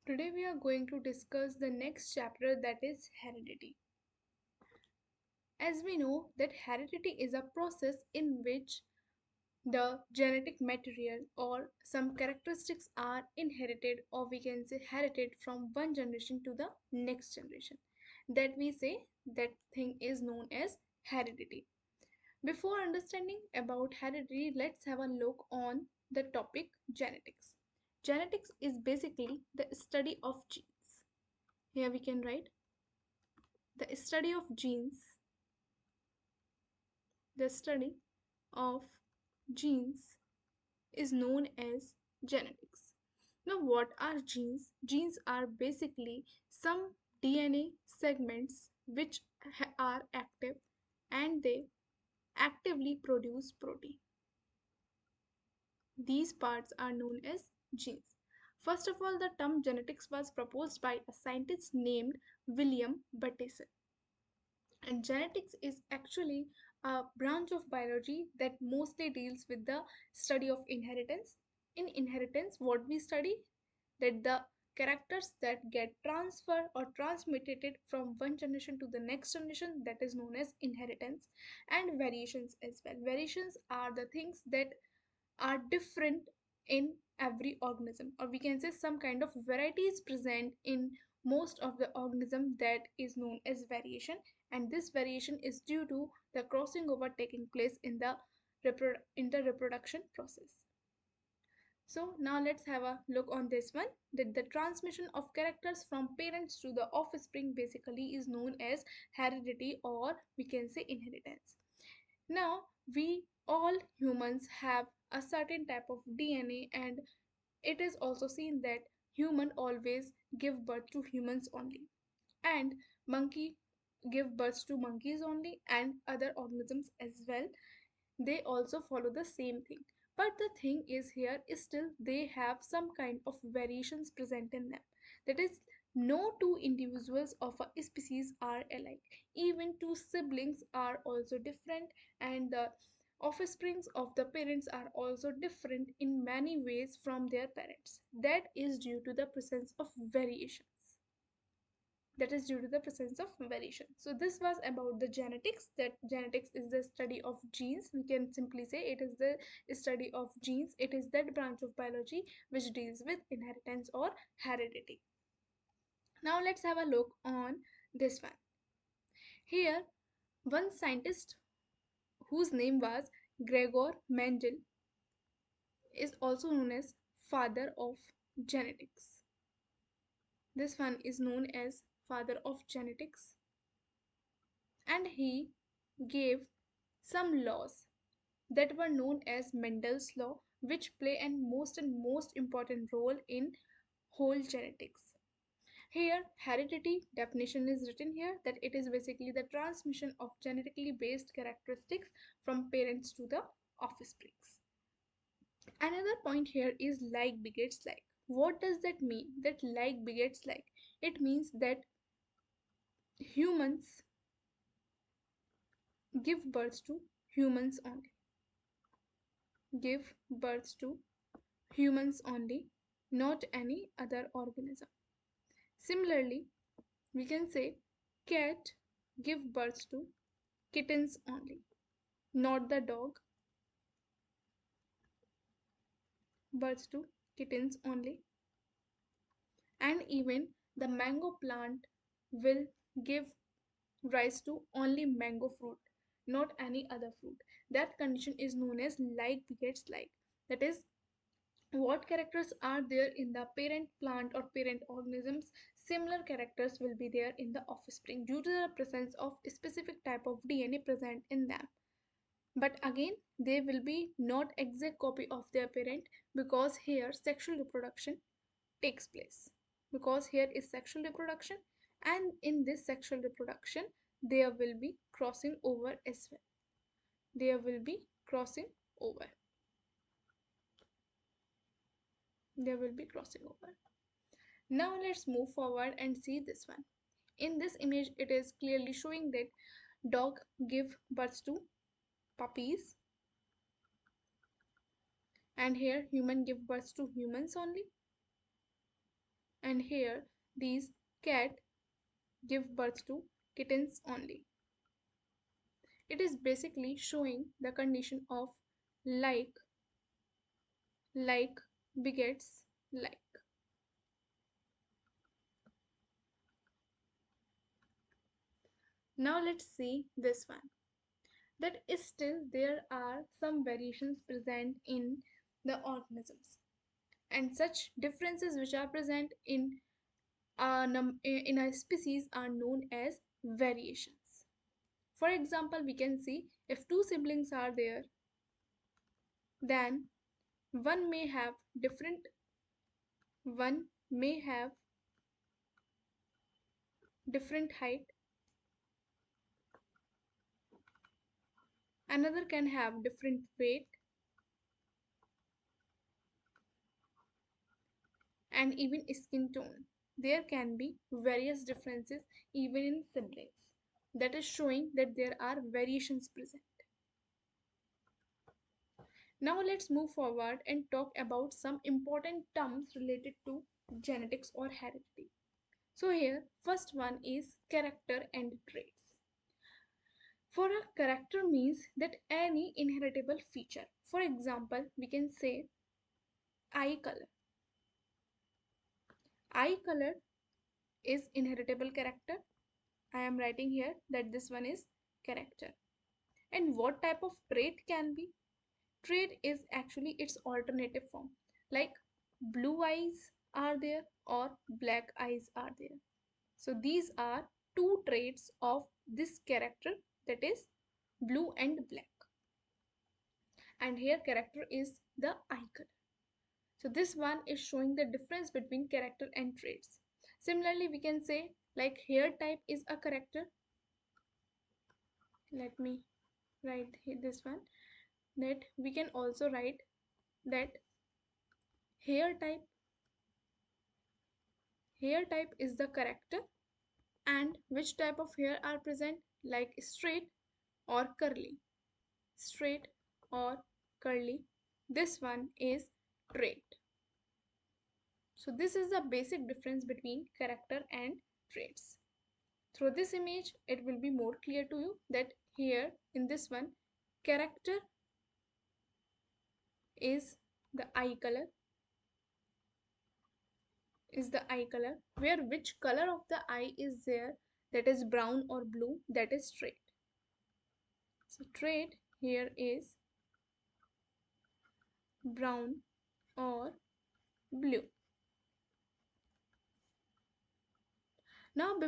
Today we are going to discuss the next chapter, that is heredity. As we know that heredity is a process in which the genetic material or some characteristics are inherited, or we can say herited from one generation to the next generation. That we say that thing is known as heredity. Before understanding about heredity, let's have a look on the topic genetics. Genetics is basically the study of genes. Here we can write the study of genes. The study of genes is known as genetics. Now, what are genes? Genes are basically some DNA segments which are active and they actively produce protein. These parts are known as genes. First of all, the term genetics was proposed by a scientist named William BITSAT. And genetics is actually a branch of biology that mostly deals with the study of inheritance. In inheritance, what we study, that the characters that get transferred or transmitted from one generation to the next generation, that is known as inheritance. And variations as well. Variations are the things that are different in every organism, or we can say some kind of variety is present in most of the organism, that is known as variation. And this variation is due to the crossing over taking place in the reproduction process. So now let's have a look on this one, that the transmission of characters from parents to the offspring basically is known as heredity, or we can say inheritance. Now, we all humans have a certain type of DNA, and it is also seen that human always give birth to humans only, and monkey give birth to monkeys only, and other organisms as well. They also follow the same thing. But the thing is here is still they have some kind of variations present in them. That is, no two individuals of a species are alike. Even two siblings are also different, and the offsprings of the parents are also different in many ways from their parents. That is due to the presence of variations. So this was about the genetics, that genetics is the study of genes. We can simply say it is the study of genes. It is that branch of biology which deals with inheritance or heredity. Now let's have a look on this one. Here, one scientist whose name was Gregor Mendel is also known as father of genetics. This one is known as father of genetics, and he gave some laws that were known as Mendel's law, which play an most important role in whole genetics. Here, heredity definition is written here, that it is basically the transmission of genetically based characteristics from parents to the offsprings. Another point here is like begets like. What does that mean? That like begets like. It means that humans give birth to humans only. Give birth to humans only, not any other organism. Similarly, we can say cat give birth to kittens only, not the dog, birth to kittens only. And even the mango plant will give rise to only mango fruit, not any other fruit. That condition is known as like begets like. That is, what characters are there in the parent plant or parent organisms, similar characters will be there in the offspring due to the presence of a specific type of DNA present in them. But again, they will be not exact copy of their parent, because here sexual reproduction takes place. Because here is sexual reproduction, and in this sexual reproduction, there will be crossing over as well. There will be crossing over. There will be crossing over. Now let's move forward and see this one. In this image, it is clearly showing that dog give birth to puppies, and here human give birth to humans only, And here these cat give birth to kittens only. It is basically showing the condition of like like begets like. Now let's see this one. That is still there are some variations present in the organisms, and such differences which are present in in a species are known as variations. For example, we can see if two siblings are there, then one may have different one may have different height, another can have different weight, and even skin tone. There can be various differences even in siblings. That is showing that there are variations present. Now let's move forward and talk about some important terms related to genetics or heredity. So here, first one is character and traits. For a character means that any inheritable feature. For example, we can say eye color. Eye color is inheritable character. I am writing here that this one is character. And what type of trait can be? Trait is actually its alternative form. Like blue eyes are there or black eyes are there. So these are two traits of this character, that is blue and black. And here character is the eye color. So this one is showing the difference between character and traits. Similarly, we can say like hair type is a character. Let me write this one. That we can also write that hair type hair type is the character, and which type of hair are present, like straight or curly. Straight or curly, this one is trait. So this is the basic difference between character and traits. Through this image it will be more clear to you that here in this one, character is the eye color, where which color of the eye is there, that is brown or blue, that is trait. So trait here is brown or blue. Now